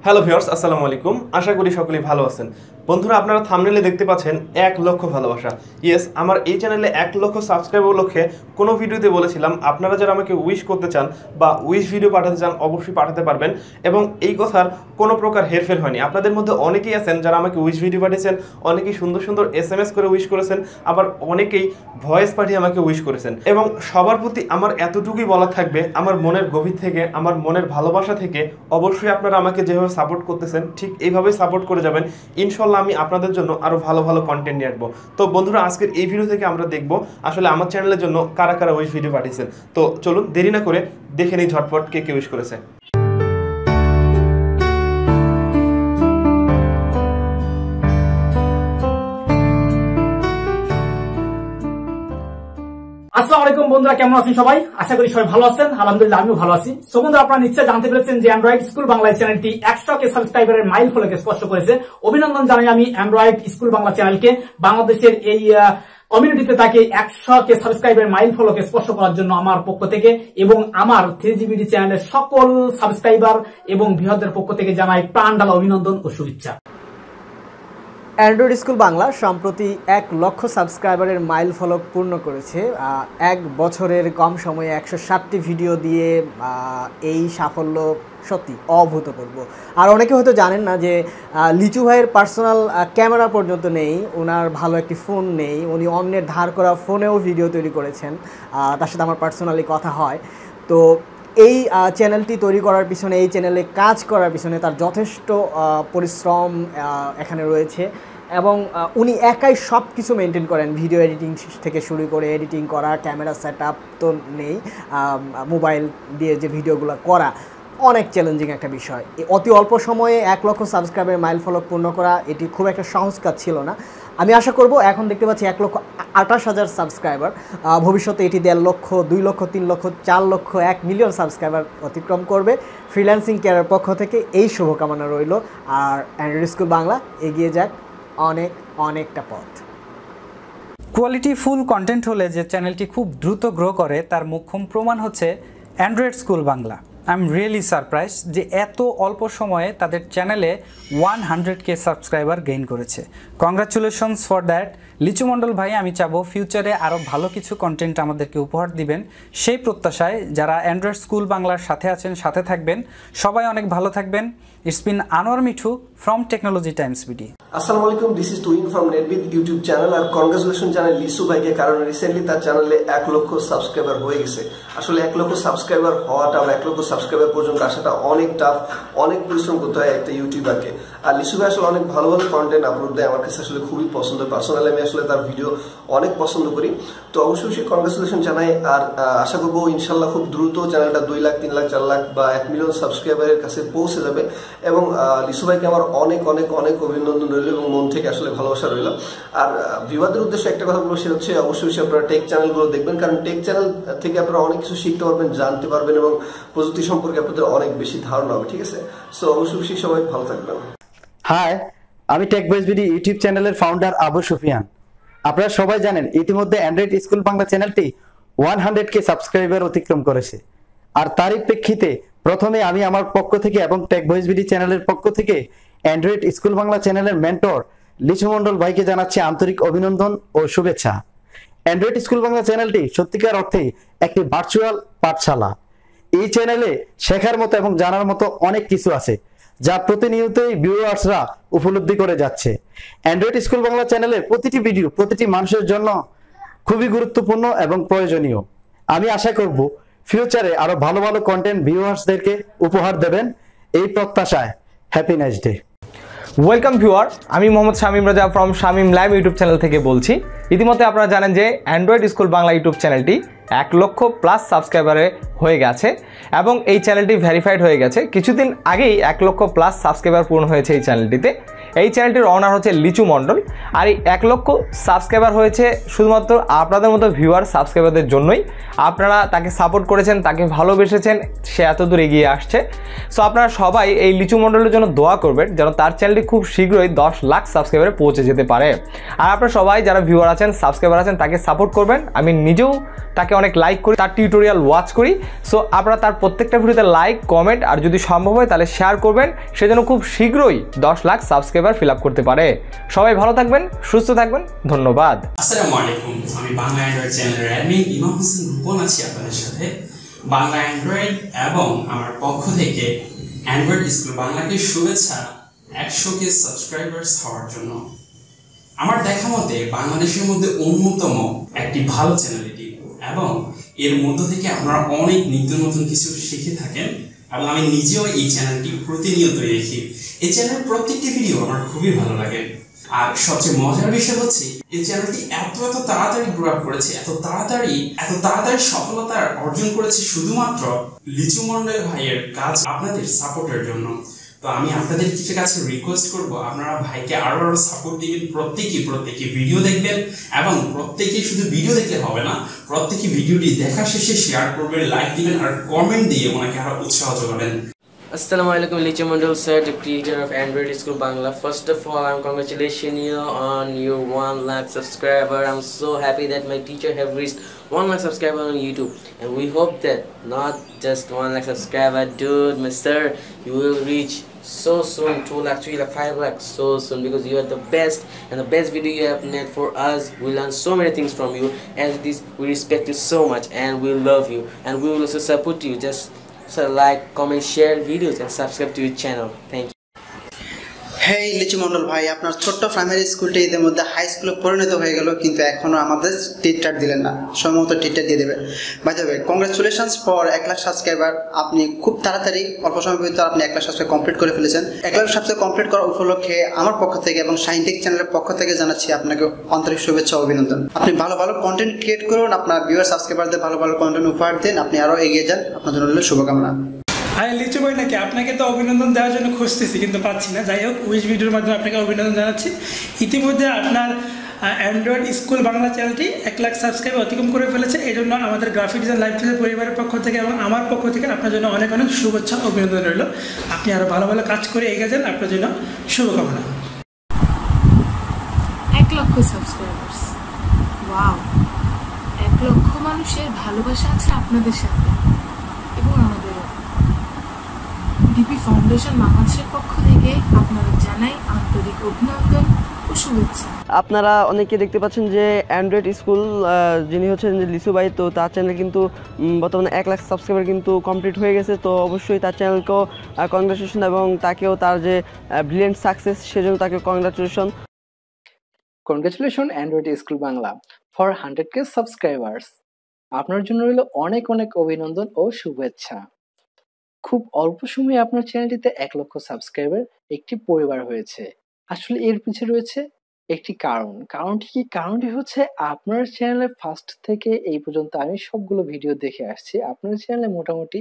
Hello viewers, আসসালামু আলাইকুম। আশা করি সকলেই ভালো আছেন। বন্ধুরা, আপনারা থাম্বনেলে দেখতে পাচ্ছেন 1 লক্ষ ভালোবাসা। ইয়েস, আমার এই চ্যানেলে 1 লক্ষ সাবস্ক্রাইবার লক্ষ্যে কোনো ভিডিওতে বলেছিলাম আপনারা যারা আমাকে উইশ করতে চান বা উইশ ভিডিও পাঠাতে চান অবশ্যই পাঠাতে পারবেন, এবং এই কথার কোনো প্রকার হেরফের হয়নি। আপনাদের মধ্যে অনেকেই আছেন যারা আমাকে উইশ ভিডিও পাঠিয়েছেন, অনেকেই সুন্দর সুন্দর SMS করে উইশ করেছেন, আবার অনেকেই ভয়েস পাঠিয়ে আমাকে উইশ করেছেন। এবং সবার প্রতি আমার এতটুকুই বলা থাকবে, আমার মনের গভীর থেকে, আমার মনের ভালোবাসা থেকে অবশ্যই আপনারা আমাকে যেভাবে সাপোর্ট করতেছেন ঠিক এইভাবেই সাপোর্ট করে যাবেন। ইনশাল্লাহ আমি আপনাদের জন্য আরও ভালো ভালো কন্টেন্ট নিয়ে আসবো। তো বন্ধুরা, আজকের এই ভিডিও থেকে আমরা দেখব আসলে আমার চ্যানেলের জন্য কারা কারা উইশ ভিডিও পাঠিয়েছেন। তো চলুন দেরি না করে দেখে নিই ঝটপট কে কে উইশ করেছে। আসসালামু আলাইকুম বন্ধুরা, কেমন আছেন সবাই? আশা করি সবাই ভালো আছেন। আলহামদুলিল্লাহ আমিও ভালো আছি। সো বন্ধুরা, আপনারা নিশ্চয়ই জানতে পেরেছেন যে অ্যান্ড্রয়েড স্কুল বাংলা চ্যানেলটি 100K সাবস্ক্রাইবারের মাইল ফলকে স্পর্শ করেছে। অভিনন্দন জানাই আমি অ্যান্ড্রয়েড স্কুল বাংলা চ্যানেলকে। বাংলাদেশের এই কমিউনিটিতে তাকে 100K সাবস্ক্রাইবের মাইল ফলকে স্পর্শ করার জন্য আমার পক্ষ থেকে এবং আমার 3GBD চ্যানেলের সকল সাবস্ক্রাইবার এবং বৃহৎদের পক্ষ থেকে জানাই প্রাণঢালা অভিনন্দন ও শুভেচ্ছা। অ্যান্ড্রয়েড স্কুল বাংলা সম্প্রতি 1 লক্ষ সাবস্ক্রাইবারের মাইল ফলক পূর্ণ করেছে। 1 বছরের কম সময়ে 160টি ভিডিও দিয়ে এই সাফল্য সত্যি অভূতপূর্ব। আর অনেকে হয়তো জানেন না যে লিচু ভাইয়ের পার্সোনাল ক্যামেরা পর্যন্ত নেই, ওনার ভালো একটি ফোন নেই, উনি অন্যের ধার করা ফোনেও ভিডিও তৈরি করেছেন। তার সাথে আমার পার্সোনালি কথা হয়। তো এই চ্যানেলটি তৈরি করার পিছনে, এই চ্যানেলে কাজ করার পিছনে তার যথেষ্ট পরিশ্রম এখানে রয়েছে, এবং উনি একাই সব কিছু মেনটেন করেন। ভিডিও এডিটিং থেকে শুরু করে এডিটিং করা, ক্যামেরা সেট আপ তো নেই, মোবাইল দিয়ে যে ভিডিওগুলো করা অনেক চ্যালেঞ্জিং একটা বিষয়। অতি অল্প সময়ে 1 লক্ষ সাবস্ক্রাইবের মাইল ফলক পূর্ণ করা এটি খুব একটা সহজ কাজ ছিল না। আমি আশা করব, এখন দেখতে পাচ্ছি 1,28,000 সাবস্ক্রাইবার, ভবিষ্যতে এটি 1.5 লক্ষ, 2 লক্ষ, 3 লক্ষ, 4 লক্ষ, 1 মিলিয়ন সাবস্ক্রাইবার অতিক্রম করবে। ফ্রিল্যান্সিং কেয়ারের পক্ষ থেকে এই শুভকামনা রইল। আর অ্যান্ড্রয়েড স্কুল বাংলা এগিয়ে যাক অনেকটা পথ। কোয়ালিটি ফুল কন্টেন্ট হলে যে চ্যানেলটি খুব দ্রুত গ্রো করে তার মোক্ষম প্রমাণ হচ্ছে Android school Bangla. I am really surprise যে এত অল্প সময়ে তাদের চ্যানেলে 100K সাবস্ক্রাইবার গেইন করেছে। Congratulations for that. লিচু মণ্ডল ভাই, আমি চাবো ফিউচারে আরও ভালো কিছু কন্টেন্ট আমাদেরকে উপহার দিবেন। সেই প্রত্যাশায় যারা অ্যান্ড্রয়েড স্কুল বাংলার সাথে আছেন, সাথে থাকবেন, সবাই অনেক ভালো থাকবেন। It's been Anwar Mithu from Technology Times BD. আসসালামু আলাইকুম, দিস ইজ টুইন ফ্রম নেটবিদ ইউটিউব চ্যানেল। আর কনগ্রাচুলেশন জানাই লিসু ভাইকে, কারণ রিসেন্টলি তার চ্যানেলে 1 লক্ষ সাবস্ক্রাইবার হয়ে গেছে। আসলে 1 লক্ষ সাবস্ক্রাইবার হওয়াটা বা 1 লক্ষ সাবস্ক্রাইবার পর্যন্ত আসাটা অনেক টাফ, অনেক পরিশ্রম করতে হয় একটা ইউটিউবারকে। আর লিসু ভাই আসলে অনেক ভালো ভালো কন্টেন্ট আপলোড দেয়, আমার কাছে আসলে খুবই পছন্দ। পার্সোনালি আমি আসলে তার ভিডিও অনেক পছন্দ করি। তো অবশ্যই কনগ্রাচুলেশন জানাই। আর আশা করবো ইনশাল্লাহ খুব দ্রুত চ্যানেলটা 2 লাখ, 3 লাখ, 4 লাখ বা 1 মিলিয়ন সাবস্ক্রাইবারের কাছে পৌঁছে যাবে। এবং লিসু ভাইকে আমার অনেক অনেক অনেক অভিনন্দন রইল এবং মন থেকে আসলে ভালোবাসা রইল। আর বিবাদের উদ্দেশ্যে একটা কথা বলবো, সেটা হচ্ছে অবশ্যই আপনারা টেক চ্যানেলগুলো দেখবেন, কারণ টেক চ্যানেল থেকে আপনারা অনেক কিছু শিখতে পারবেন, জানতে পারবেন এবং প্রযুক্তি সম্পর্কে আপনাদের অনেক বেশি ধারণা হবে। ঠিক আছে, সো অবশ্যই সবাই ভালো থাকবেন। হাই, আমি টেক বয়েজ বিডি ইউটিউব চ্যানেলের ফাউন্ডার আবু সুফিয়ান। আপনারা সবাই জানেন ইতিমধ্যে অ্যান্ড্রয়েড স্কুল বাংলা চ্যানেলটি 100K সাবস্ক্রাইবার অতিক্রম করেছে। আর তারই প্রেক্ষিতে প্রথমে আমি আমার পক্ষ থেকে এবং টেক বয়েজ বিডি চ্যানেলের পক্ষ থেকে অ্যান্ড্রয়েড স্কুল বাংলা চ্যানেলের মেন্টর লিচু মণ্ডল ভাইকে জানাচ্ছি আন্তরিক অভিনন্দন ও শুভেচ্ছা। অ্যান্ড্রয়েড স্কুল বাংলা চ্যানেলটি সত্যিকার অর্থে একটি ভার্চুয়াল পাঠশালা। এই চ্যানেলে শেখার মতো এবং জানার মতো অনেক কিছু আছে, যা প্রতিনিয়তই ভিউয়ার্সরা উপলব্ধি করে যাচ্ছে। অ্যান্ড্রয়েড স্কুল বাংলা চ্যানেলের প্রতিটি ভিডিও প্রতিটি মানুষের জন্য খুবই গুরুত্বপূর্ণ এবং প্রয়োজনীয়। আমি আশা করব ফিউচারে আরো ভালো ভালো কন্টেন্ট ভিউয়ার্সদেরকে উপহার দেবেন, এই প্রত্যাশায়। Happy nice day. Welcome viewer, আমি মোহাম্মদ শামীম রাজা from Shamim live YouTube channel থেকে বলছি। ইতিমধ্যে আপনারা জানেন যে অ্যান্ড্রয়েড স্কুল বাংলা ইউটিউব চ্যানেলটি 1 লক্ষ প্লাস সাবস্ক্রাইবারে হয়ে গেছে এবং এই চ্যানেলটি ভেরিফাইড হয়ে গেছে। কিছুদিন আগেই 1 লক্ষ প্লাস সাবস্ক্রাইবার পূর্ণ হয়েছে এই চ্যানেলটিতে। এই চ্যানেলটির অনার হচ্ছে লিচু মণ্ডল। আর এই 1 লক্ষ সাবস্ক্রাইবার হয়েছে শুধুমাত্র আপনাদের মতো ভিউয়ার সাবস্ক্রাইবারদের জন্যই। আপনারা তাকে সাপোর্ট করেছেন, তাকে ভালোবেসেছেন, সে এত দূর এগিয়ে আসছে। সো আপনারা সবাই এই লিচু মণ্ডলের জন্য দোয়া করবেন যেন তার চ্যানেলটি খুব শীঘ্রই 10 লাখ সাবস্ক্রাইবারে পৌঁছে যেতে পারে। আর আপনারা সবাই যারা ভিউয়ার আছেন, সাবস্ক্রাইবার আছেন, তাকে সাপোর্ট করবেন। আমি নিজেও তাকে অনেক লাইক করি, তার টিউটোরিয়াল ওয়াচ করি। সো আপনারা তার প্রত্যেকটা ভিডিওতে লাইক, কমেন্ট আর যদি সম্ভব হয় তাহলে শেয়ার করবেন, সেজন্য খুব শীঘ্রই 10 লাখ সাবস্ক্রাইবার ফিল আপ করতে পারে। সবাই ভালো থাকবেন, সুস্থ থাকবেন, ধন্যবাদ। আসসালামু আলাইকুম, আমি বাংলা অ্যান্ড্রয়েড চ্যানেলের অ্যাডমিন ইমাম হোসেন রূপন আছি আপনাদের সাথে। বাংলা অ্যান্ড্রয়েড এবং আমার পক্ষ থেকে অ্যান্ড্রয়েড স্কুল বাংলাকে শুভেচ্ছা 100K সাবস্ক্রাইবার্স হওয়ার জন্য। আমার দেখা মতে বাংলাদেশের মধ্যে অন্যতম একটি ভালো চ্যানেল এটি, এবং এর মধ্য থেকে আপনারা অনেক নিত্য নতুন কিছু শিখে থাকেন, এবং আমি নিজেও এই চ্যানেলটি প্রতিনিয়তই দেখি। এই চ্যানেলের প্রত্যেকটি ভিডিও আমার খুবই ভালো লাগে। আর সবচেয়ে মজার বিষয় হচ্ছে এই চ্যানেলটি এত তাড়াতাড়ি গ্রো আপ করেছে, এত তাড়াতাড়ি সফলতা অর্জন করেছে শুধুমাত্র লিচু মণ্ডল ভাইয়ের কাজ, আপনাদের সাপোর্টের জন্য। তো আমি আপনাদের কাছে রিকোয়েস্ট করব, আপনারা ভাইকে আরো সাপোর্ট দিবেন, প্রত্যেকে ভিডিও দেখবেন, এবং প্রত্যেকে শুধু ভিডিও দেখলে হবে না, প্রত্যেকে ভিডিওটি দেখা শেষে শেয়ার করবেন, লাইক দিবেন আর কমেন্ট দিয়ে ওনাকে আরো উৎসাহ যোগাবেন। Assalamu alaikum, Lichu Mandal sir, the creator of Android School Bangla. First of all, I'm congratulating you on your 1 lakh subscriber. I'm so happy that my teacher have reached 1 lakh subscriber on YouTube, and we hope that not just 1 lakh subscriber, dude, Mr. You will reach so soon 2 lakh, 3 lakh, 5 lakh so soon, because you are the best, and the best video you have made for us. We learn so many things from you. As this, we respect you so much, and we love you, and we will also support you. Just like, comment, share videos and subscribe to your channel. Thank you. হেই লিচু মণ্ডল ভাই, আপনার ছোট্ট primary স্কুলটি এদের মধ্যে high স্কুলে পরিণত হয়ে গেল, কিন্তু এখনও আমাদের টিটটার দিলেন না। সম্ভবত টিটটার দিয়ে দেবে। By the way, congratulations for 1 lakh subscriber. আপনি খুব তাড়াতাড়ি অল্প সময়ের ভিতরে আপনি 1 লাখ সাবস্ক্রাইব কমপ্লিট করে ফেলেছেন। 1 লাখ সাবস্ক্রাইব কমপ্লিট করার উপলক্ষে আমার পক্ষ থেকে এবং সাইনটেক চ্যানেলের পক্ষ থেকে জানাচ্ছি আপনাকে আন্তরিক শুভেচ্ছা, অভিনন্দন। আপনি ভালো কন্টেন্ট ক্রিয়েট করুন, আপনার ভিউয়ার সাবস্ক্রাইবারদের ভালো কন্টেন্ট উপহার দিন, আপনি আরও এগিয়ে যান। আপনার জন্য রইল শুভকামনা। হ্যাঁ লিচু ভাই নাকি, আপনাকে তো অভিনন্দন দেওয়ার জন্য খুঁজতেছি কিন্তু পাচ্ছি না। যাই হোক, উইশ ভিডিওর মাধ্যমে আপনাকে অভিনন্দন জানাচ্ছি। ইতিমধ্যে আপনার অ্যান্ড্রয়েড স্কুল বাংলা চ্যানেলটি 1 লাখ সাবস্ক্রাইব অতিক্রম করে ফেলেছে। এই জন্য আমাদের গ্রাফিক ডিজাইন লাইভ ক্লাসের পরিবারের পক্ষ থেকে এবং আমার পক্ষ থেকে আপনার জন্য অনেক শুভেচ্ছা, অভিনন্দন রইল। আপনি আরও ভালো কাজ করে এগিয়ে যান, আপনার জন্য শুভকামনা। 1 লক্ষ সাবস্ক্রাইবার্স, ওয়াও! 1 লক্ষ মানুষের ভালোবাসা আছে আপনাদের সাথে, এবং আমাদের ডিপি ফাউন্ডেশন বাংলাদেশের পক্ষ থেকে আপনাদের জানাই আন্তরিক অভিনন্দন ও শুভেচ্ছা। আপনারা অনেকে দেখতে পাচ্ছেন যে অ্যান্ড্রয়েড স্কুল যিনি হচ্ছেন যে লিচু ভাই, তো তার চ্যানেল কিন্তু বর্তমানে 1 লাখ সাবস্ক্রাইবার কিন্তু কমপ্লিট হয়ে গেছে। তো অবশ্যই তার চ্যানেলকেও কংগ্রাচুলেশন, এবং তাকেও তার যে ব্রিলিয়েন্ট সাকসেস সেজন্য তাকে congratulation. Congratulation Android school Bangla for 100K subscribers. আপনার জন্য রইল অনেক অভিনন্দন ও শুভেচ্ছা। খুব অল্প সময়ে আপনার চ্যানেলটিতে 1 লক্ষ সাবস্ক্রাইবার একটি পরিবার হয়েছে। আসলে এর পিছনে রয়েছে একটি কারণটি কি? কারণটি হচ্ছে আপনার চ্যানেলে ফার্স্ট থেকে এই পর্যন্ত আমি সবগুলো ভিডিও দেখে আসছি। আপনার চ্যানেলে মোটামুটি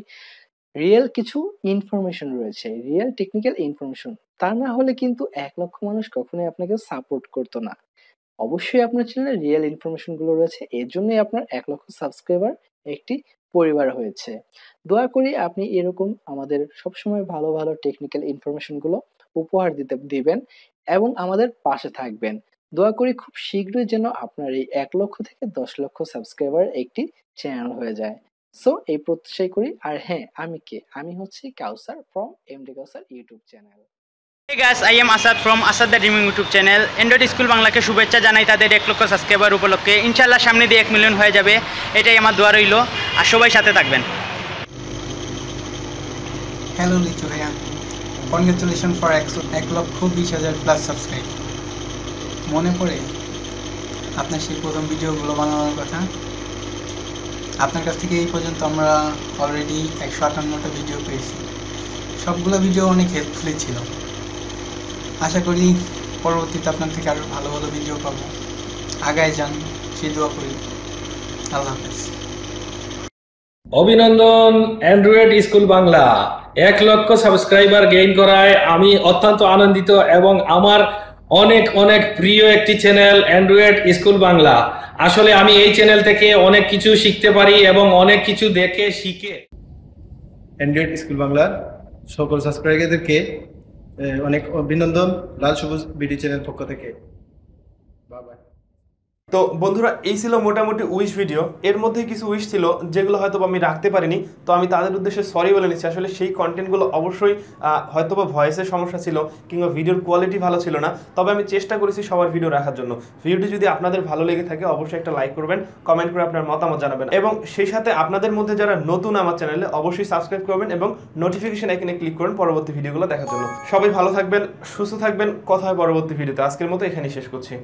রিয়েল কিছু ইনফরমেশন রয়েছে, রিয়েল টেকনিক্যাল ইনফরমেশন। তা না হলে কিন্তু 1 লক্ষ মানুষ কখনোই আপনাকে সাপোর্ট করতো না। অবশ্যই আপনার চ্যানেলে রিয়েল ইনফরমেশনগুলো রয়েছে, এর জন্যই আপনার 1 লক্ষ সাবস্ক্রাইবার একটি পরিবার হয়েছে। দয়া করি আপনি এরকম আমাদের সবসময় ভালো টেকনিক্যাল ইনফরমেশনগুলো উপহার দিবেন এবং আমাদের পাশে থাকবেন। দয়া করি খুব শীঘ্রই যেন আপনার এই 1 লক্ষ থেকে 10 লক্ষ সাবস্ক্রাইবার একটি চ্যানেল হয়ে যায়। সো এই প্রত্যাশাই করি। আর হ্যাঁ, আমি হচ্ছি Kausar from MD Kausar YouTube channel. Hey guys, I am Asad from Asad the Dreaming YouTube channel. Android School বাংলাকে শুভেচ্ছা জানাই তাদের 1 লক্ষ সাবস্ক্রাইবার উপলক্ষে। ইনশাআল্লাহ সামনে দিয়ে 1 মিলিয়ন হয়ে যাবে, এটাই আমার দোয়া রইল। আর সবাই সাথে থাকবেন। হ্যালো লিচু ভাইয়া, কনগ্রাচুলেশন ফর 1,20,000 প্লাস সাবস্ক্রাইব। মনে পড়ে আপনার সেই প্রথম ভিডিওগুলো বানানোর কথা। আপনার কাছ থেকে এই পর্যন্ত আমরা অলরেডি 158টা ভিডিও পেয়েছি। সবগুলো ভিডিও অনেক হেল্পফুলি ছিল। আশা করি পরবর্তীতে আপনার থেকে আরও ভালো ভিডিও পাবো। আগায় যান, সেই দোয়া করি। আল্লাহ হাফেজ। অভিনন্দন অ্যান্ড্রয়েড স্কুল বাংলা। 1 লক্ষ সাবস্ক্রাইবার গেইন করায় আমি অত্যন্ত আনন্দিত এবং আমার অনেক অনেক প্রিয় একটি চ্যানেল অ্যান্ড্রয়েড স্কুল বাংলা। আসলে আমি এই চ্যানেল থেকে অনেক কিছু শিখতে পারি এবং অনেক কিছু দেখে শিখে। অ্যান্ড্রয়েড স্কুল বাংলার সকল সাবস্ক্রাইবারদেরকে অনেক অভিনন্দন লাল সবুজ বিডি চ্যানেল পক্ষ থেকে। বাই। তো বন্ধুরা, এই ছিল মোটামুটি উইশ ভিডিও। এর মধ্যে কিছু উইশ ছিল যেগুলো হয়তো আমি রাখতে পারিনি, তো আমি তাদের উদ্দেশ্যে সরি বলে নিচ্ছি। আসলে সেই কন্টেন্টগুলো অবশ্যই হয়তো বা ভয়েসের সমস্যা ছিল কিংবা ভিডিওর কোয়ালিটি ভালো ছিল না, তবে আমি চেষ্টা করেছি সবার ভিডিও রাখার জন্য। ভিডিওটি যদি আপনাদের ভালো লেগে থাকে অবশ্যই একটা লাইক করবেন, কমেন্ট করে আপনার মতামত জানাবেন এবং সেই সাথে আপনাদের মধ্যে যারা নতুন আমার চ্যানেলে অবশ্যই সাবস্ক্রাইব করবেন এবং নোটিফিকেশন আইকনে ক্লিক করুন পরবর্তী ভিডিওগুলো দেখার জন্য। সবাই ভালো থাকবেন, সুস্থ থাকবেন, কথা হয় পরবর্তী ভিডিওতে। আজকের মতো এখানেই শেষ করছি।